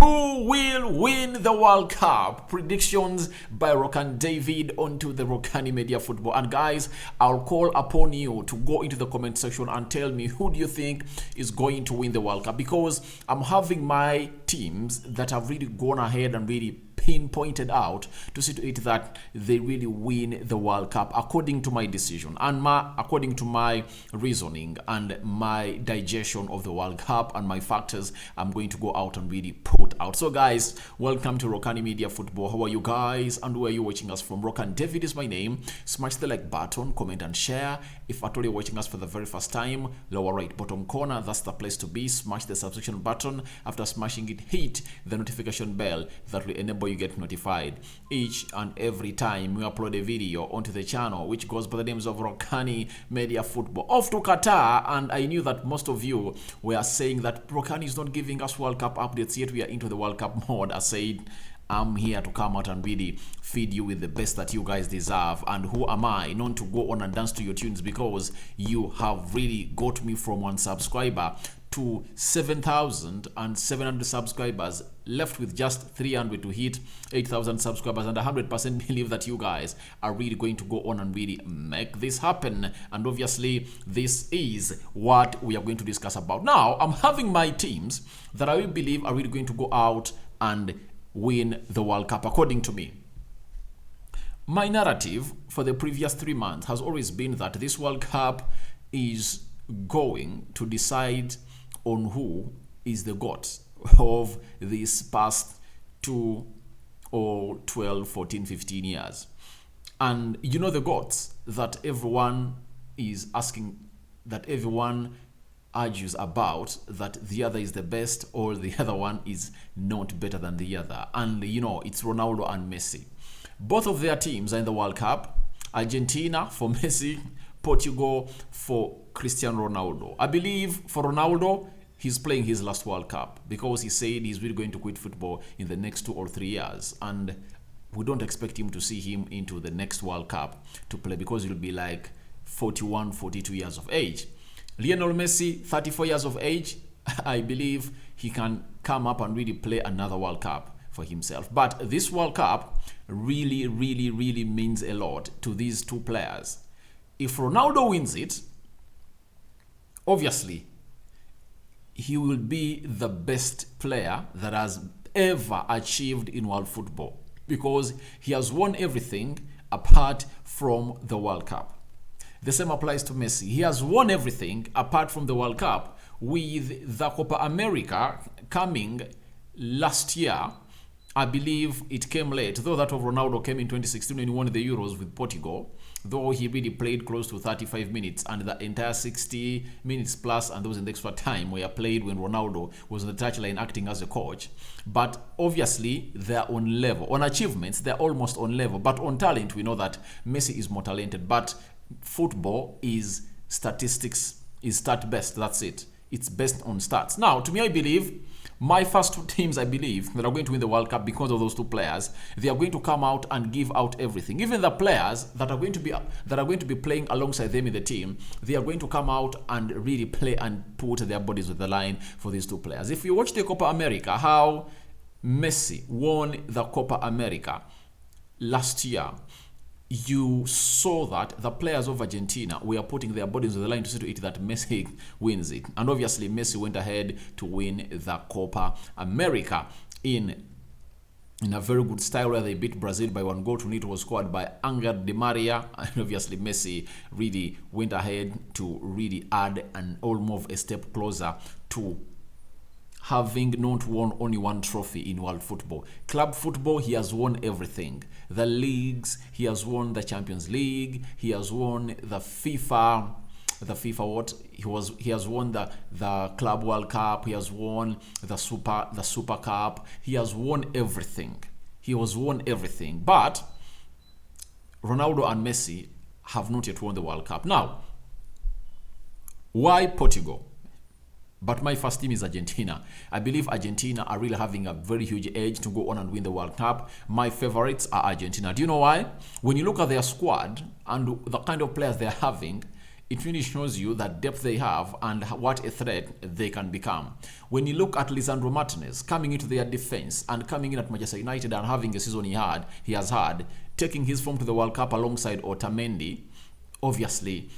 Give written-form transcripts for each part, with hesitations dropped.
Who will win the World Cup? Predictions by Rokani David onto the Rokani Media Football. And guys, I'll call upon you to go into the comment section and tell me who do you think is going to win the World Cup, because I'm having my teams that have really gone ahead and really pinpointed out to see to it that they really win the World Cup according to my decision and according to my reasoning and my digestion of the World Cup and my factors I'm going to go out and really put out. So guys, welcome to Rokani Media Football. How are you guys and where are you watching us from? Rokani David is my name. Smash the like button, comment and share. If at all you're watching us for the very first time, lower right bottom corner, that's the place to be. Smash the subscription button. After smashing it, hit the notification bell that will enable you get notified each and every time we upload a video onto the channel, which goes by the names of Rokani Media Football. Off to Qatar, and I knew that most of you were saying that Rokani is not giving us World Cup updates, yet we are into the World Cup mode. I said, I'm here to come out and really feed you with the best that you guys deserve. And who am I not to go on and dance to your tunes, because you have really got me from 1 subscriber to 7,700 subscribers, left with just 300 to hit 8,000 subscribers, and 100% believe that you guys are really going to go on and really make this happen. And obviously this is what we are going to discuss about. Now I'm having my teams that I believe are really going to go out and win the World Cup according to me. My narrative for the previous 3 months has always been that this World Cup is going to decide on who is the GOAT of these past 2 or 12, 14, 15 years. And you know the GOATs that everyone is asking, that everyone argues about, that the other is the best or the other one is not better than the other. And you know, it's Ronaldo and Messi. Both of their teams are in the World Cup. Argentina for Messi, Portugal for Cristiano Ronaldo. I believe for Ronaldo, he's playing his last World Cup because he said he's really going to quit football in the next 2 or 3 years. And we don't expect him to see him into the next World Cup to play, because he'll be like 41, 42 years of age. Lionel Messi, 34 years of age, I believe he can come up and really play another World Cup for himself. But this World Cup really, really, really means a lot to these two players. If Ronaldo wins it, obviously, he will be the best player that has ever achieved in world football, because he has won everything apart from the World Cup. The same applies to Messi. He has won everything apart from the World Cup, with the Copa America coming last year. I believe it came late, though that of Ronaldo came in 2016 when he won the Euros with Portugal, though he really played close to 35 minutes, and the entire 60 minutes plus and those in the extra time were played when Ronaldo was on the touchline acting as a coach. But obviously they're on level. On achievements, they're almost on level. But on talent, we know that Messi is more talented. But football is statistics, is stat best. That's it. It's based on stats. Now, to me, I believe my first two teams, I believe, that are going to win the World Cup because of those two players, they are going to come out and give out everything. Even the players that are going to be playing alongside them in the team, they are going to come out and really play and put their bodies on the line for these two players. If you watch the Copa America, how Messi won the Copa America last year, you saw that the players of Argentina were putting their bodies on the line to see to it that Messi wins it. And obviously Messi went ahead to win the Copa America in a very good style, where they beat Brazil by 1-0. It was scored by Angel Di Maria. And obviously Messi really went ahead to really add and almost a step closer to having not won only one trophy in world football. Club football, he has won everything. The leagues, he has won the Champions League, he has won the FIFA what? He has won the Club World Cup, he has won the Super Cup, he has won everything. He has won everything. But Ronaldo and Messi have not yet won the World Cup. Now, why Portugal? But my first team is Argentina. I believe Argentina are really having a very huge edge to go on and win the World Cup. My favorites are Argentina. Do you know why? When you look at their squad and the kind of players they're having, it really shows you that depth they have and what a threat they can become. When you look at Lisandro Martinez coming into their defense and coming in at Manchester United and having a season he has had, taking his form to the World Cup alongside Otamendi, obviously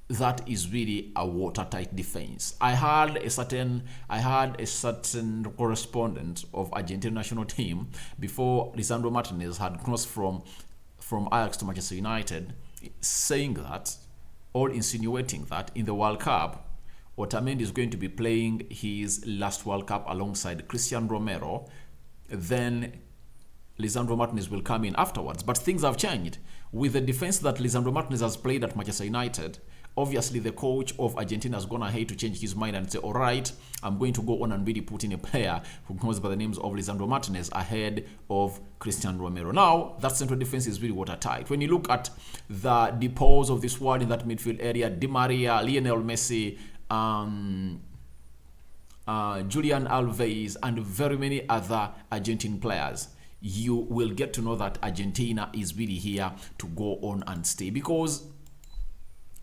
that is really a watertight defense. I had a certain correspondent of Argentina national team before Lisandro Martinez had crossed from Ajax to Manchester United, saying that, or insinuating that in the World Cup, Otamendi is going to be playing his last World Cup alongside Christian Romero. Then Lisandro Martinez will come in afterwards. But things have changed. With the defense that Lisandro Martinez has played at Manchester United, obviously the coach of Argentina has gone ahead to change his mind and say, all right, I'm going to go on and really put in a player who goes by the names of Lisandro Martinez ahead of Christian Romero. Now, that central defense is really watertight. When you look at the depots of this world in that midfield area, Di Maria, Lionel Messi, Julian Alves, and very many other Argentine players, you will get to know that Argentina is really here to go on and stay, because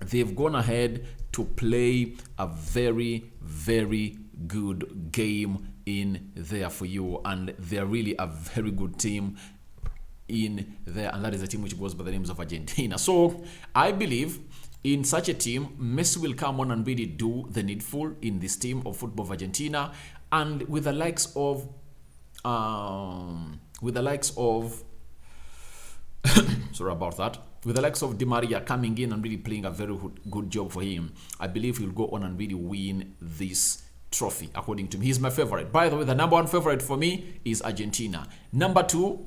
they've gone ahead to play a very, very good game in there for you, and they're really a very good team in there, and that is a team which goes by the names of Argentina. So I believe in such a team, Messi will come on and really do the needful in this team of football of Argentina, and with the likes of sorry about that. With the likes of Di Maria coming in and really playing a very good job for him, I believe he'll go on and really win this trophy, according to me. He's my favorite. By the way, the number one favorite for me is Argentina. Number two,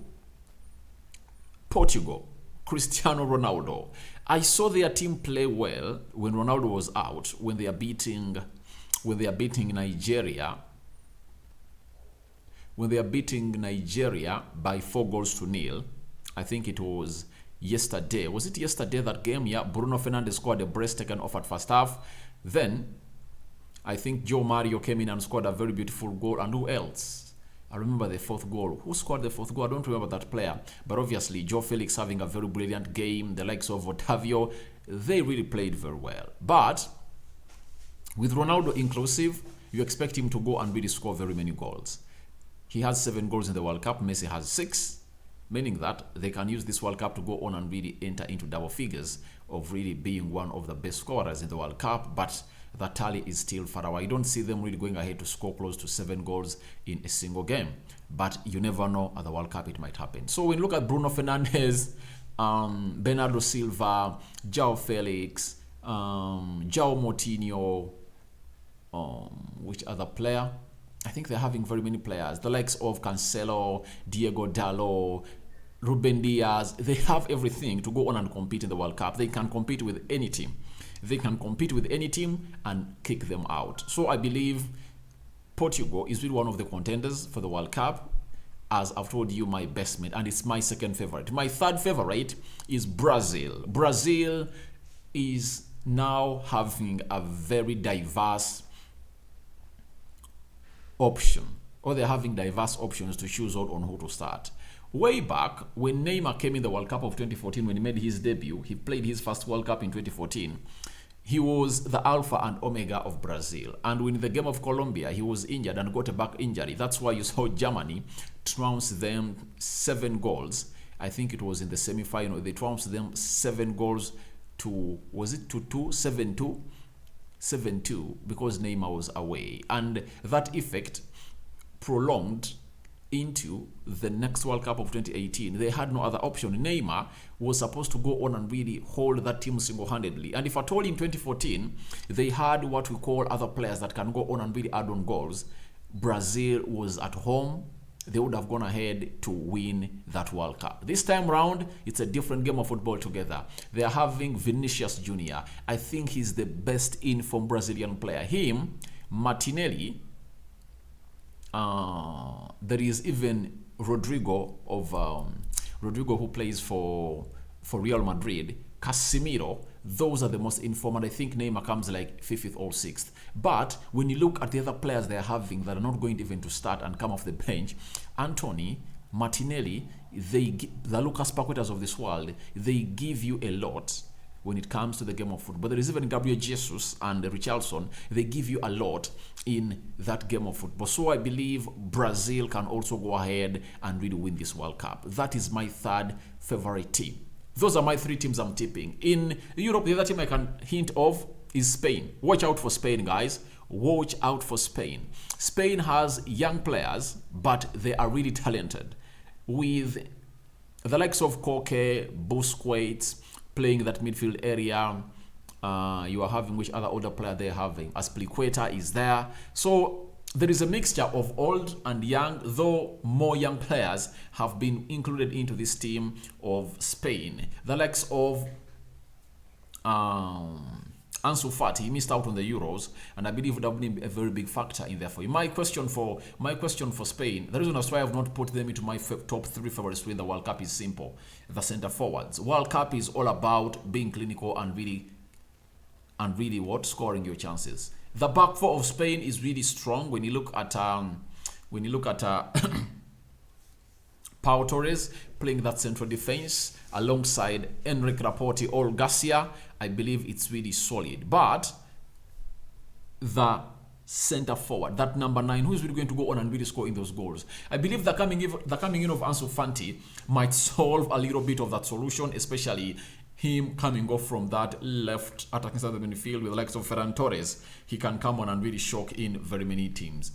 Portugal, Cristiano Ronaldo. I saw their team play well when Ronaldo was out, when they are beating Nigeria. When they are beating Nigeria by 4-0. I think it was yesterday. Was it yesterday, that game? Yeah, Bruno Fernandes scored a brace taken off at first half. Then I think Joe Mario came in and scored a very beautiful goal. And who else? I remember the fourth goal. Who scored the fourth goal? I don't remember that player. But obviously, Joe Felix having a very brilliant game. The likes of Otavio, they really played very well. But with Ronaldo inclusive, you expect him to go and really score very many goals. He has 7 goals in the World Cup. Messi has 6. Meaning that they can use this World Cup to go on and really enter into double figures of really being one of the best scorers in the World Cup. But the tally is still far away. I don't see them really going ahead to score close to 7 goals in a single game. But you never know, at the World Cup it might happen. So when you look at Bruno Fernandes, Bernardo Silva, Joao Felix, Joao Moutinho, which other player? I think they're having very many players. The likes of Cancelo, Diego Dallo, Ruben Diaz. They have everything to go on and compete in the World Cup. They can compete with any team. They can compete with any team and kick them out. So I believe Portugal is really one of the contenders for the World Cup, as I've told you, my best mate, and it's my second favorite. My third favorite is Brazil. Brazil is now having a very diverse option, or they're having diverse options to choose out on who to start. Way back when Neymar came in the World Cup of 2014, when he made his debut, he played his first World Cup in 2014. He was the alpha and omega of Brazil, and in the game of Colombia, he was injured and got a back injury. That's why you saw Germany trounce them 7 goals. I think it was in the semi-final. They trounced them 7 goals to, was it to 2? 7-2? 7-2, because Neymar was away, and that effect prolonged into the next World Cup of 2018. They had no other option. Neymar was supposed to go on and really hold that team single-handedly, and if at all in 2014 they had what we call other players that can go on and really add on goals, Brazil was at home, they would have gone ahead to win that World Cup. This time round, it's a different game of football together. They are having Vinicius Jr. I think he's the best in-form Brazilian player. Him, Martinelli, there is even Rodrigo who plays for Real Madrid, Casemiro. Those are the most informed. I think Neymar comes like 5th or 6th. But when you look at the other players they're having that are not going even to start and come off the bench, Anthony, Martinelli, the Lucas Paquetas of this world, they give you a lot. when it comes to the game of football. There is even Gabriel Jesus and Richarlison. They give you a lot in that game of football. So I believe Brazil can also go ahead and really win this World Cup. That is my third favorite team. Those are my three teams I'm tipping. In Europe, the other team I can hint of is Spain. Watch out for Spain, guys. Watch out for Spain. Spain has young players, but they are really talented. With the likes of Koke, Busquets playing that midfield area, you are having which other older player they're having? Aspilicueta is there. So there is a mixture of old and young, though more young players have been included into this team of Spain. The likes of Ansu Fati, he missed out on the Euros, and I believe that would be a very big factor in there for you. My question for Spain, the reason as why I have not put them into my top 3 favorites to win the World Cup is simple: the centre forwards. World Cup is all about being clinical and really scoring your chances. The back four of Spain is really strong. When you look at Pau Torres playing that central defense alongside Enrique Laporte or Garcia, I believe it's really solid. But the center forward, that number 9, who is really going to go on and really score in those goals? I believe the coming in of Ansu Fati might solve a little bit of that solution, especially him coming off from that left attacking side of the midfield with the likes of Ferran Torres. He can come on and really shock in very many teams.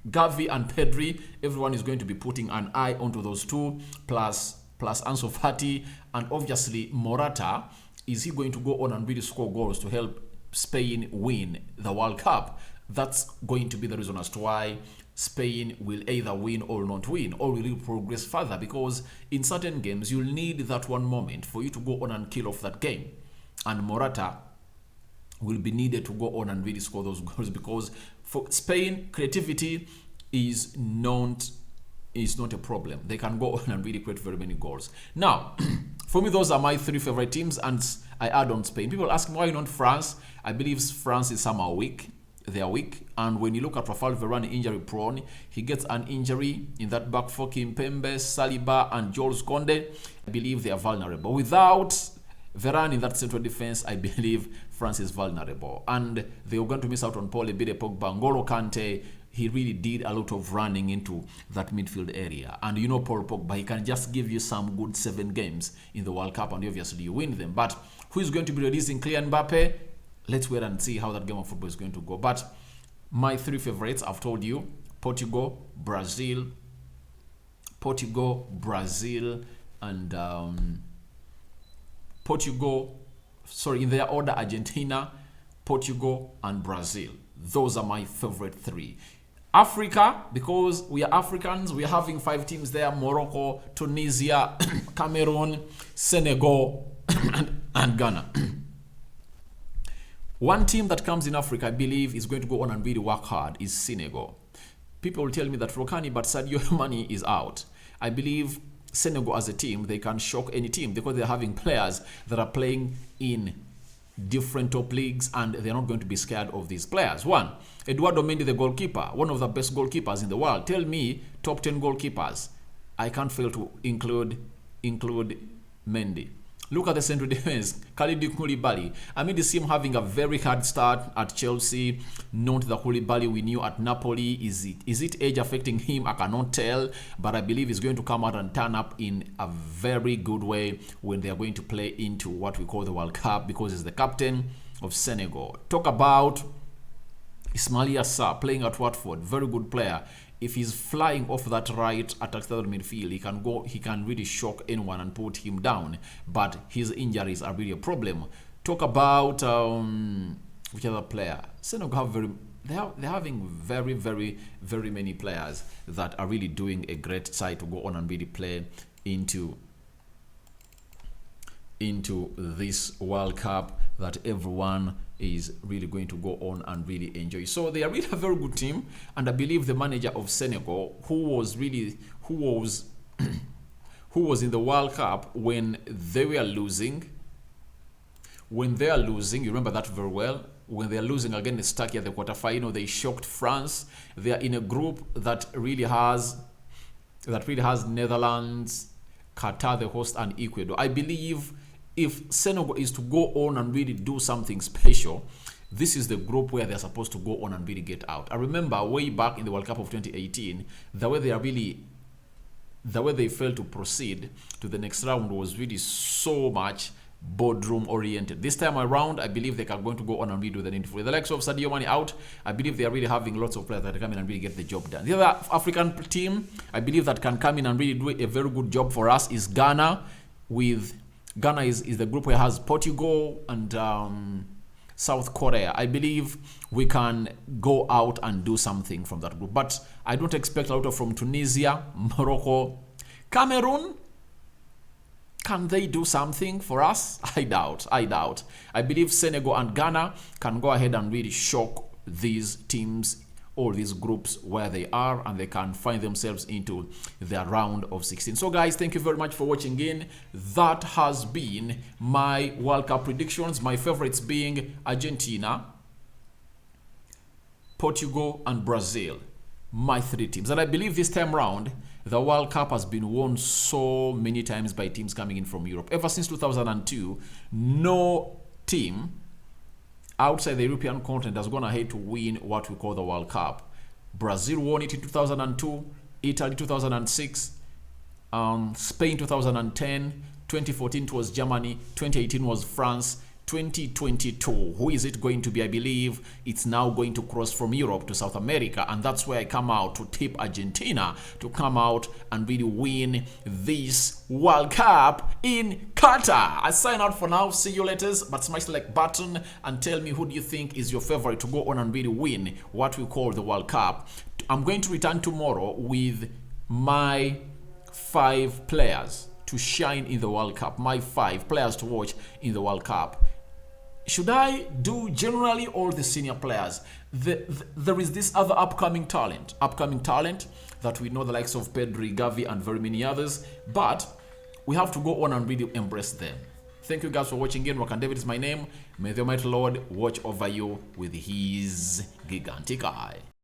Gavi and Pedri, everyone is going to be putting an eye onto those two, plus Ansu Fati, and obviously Morata. Is he going to go on and really score goals to help Spain win the World Cup? That's going to be the reason as to why Spain will either win or not win, or will progress further, because in certain games you'll need that one moment for you to go on and kill off that game, and Morata will be needed to go on and really score those goals, because for Spain, creativity is not a problem. They can go on and really create very many goals. Now, for me, those are my 3 favorite teams, and I add on Spain. People ask me why not France. I believe France is somehow weak. They are weak, and when you look at Rafael Varane, injury prone, he gets an injury in that back four, Kimpembe, Saliba, and Jules Koundé. I believe they are vulnerable. Without Varane in that central defense, I believe France is vulnerable, and they are going to miss out on Paul Ebide, Pogba, N'Golo Kante. He really did a lot of running into that midfield area, and you know Paul Pogba, he can just give you some good 7 games in the World Cup, and obviously you win them. But who is going to be releasing Kylian Mbappe? Let's wait and see how that game of football is going to go. But my 3 favorites, I've told you: Portugal, Brazil, and in their order: Argentina, Portugal, and Brazil. Those are my favorite 3. Africa, because we are Africans, we are having 5 teams there: Morocco, Tunisia, Cameroon, Senegal, and Ghana. One team that comes in Africa, I believe, is going to go on and really work hard is Senegal. People will tell me that Rokani, but Sadio Mane is out. I believe Senegal as a team, they can shock any team because they're having players that are playing in different top leagues, and they're not going to be scared of these players. One, Eduardo Mendy, the goalkeeper, one of the best goalkeepers in the world. Tell me top 10 goalkeepers. I can't fail to include Mendy. Look at the central defense, Kalidou Koulibaly. I mean, this team having a very hard start at Chelsea. Not the Koulibaly we knew at Napoli. Is it age affecting him? I cannot tell, but I believe he's going to come out and turn up in a very good way when they are going to play into what we call the World Cup, because he's the captain of Senegal. Talk about Ismaila Sarr playing at Watford, very good player. If he's flying off that right attack side of midfield, he can really shock anyone and put him down. But his injuries are really a problem. Talk about which other player? Senegal have they're having very, very, very many players that are really doing a great side to go on and really play into this World Cup that everyone is really going to go on and really enjoy. So they are really a very good team, and I believe the manager of Senegal, who was in the World Cup when they were losing. When they are losing, you remember that very well. When they are losing against Turkey at the quarterfinal, they shocked France. They are in a group that really has Netherlands, Qatar, the host, and Ecuador. I believe if Senegal is to go on and really do something special, this is the group where they're supposed to go on and really get out. I remember way back in the World Cup of 2018, the way they failed to proceed to the next round was really so much boardroom oriented. This time around, I believe they are going to go on and redo the need for the likes of Sadio Mane out. I believe they are really having lots of players that come in and really get the job done. The other African team I believe that can come in and really do a very good job for us is Ghana. With Ghana is the group where it has Portugal and South Korea. I believe we can go out and do something from that group, but I don't expect a lot from Tunisia, Morocco, Cameroon. Can they do something for us? I doubt. I believe Senegal and Ghana can go ahead and really shock these teams or these groups where they are, and they can find themselves into their round of 16. So guys, thank you very much for watching in. That has been my World Cup predictions. My favorites being Argentina, Portugal, and Brazil. My 3 teams. And I believe this time round, the World Cup has been won so many times by teams coming in from Europe. Ever since 2002, no team outside the European continent has gone ahead to win what we call the World Cup. Brazil won it in 2002, Italy 2006, Spain 2010, 2014 it was Germany, 2018 was France, 2022, who is it going to be? I believe it's now going to cross from Europe to South America, and that's where I come out to tip Argentina to come out and really win this World Cup in Qatar. I sign out for now. See you later, but smash the like button and tell me who do you think is your favorite to go on and really win what we call the World Cup. I'm going to return tomorrow with my 5 players to shine in the World Cup, my 5 players to watch in the World Cup. Should I do generally all the senior players? There is this other upcoming talent that we know, the likes of Pedri, Gavi, and very many others, but we have to go on and really embrace them. Thank you guys for watching in. Rokani David is my name. May the Almighty Lord watch over you with his gigantic eye.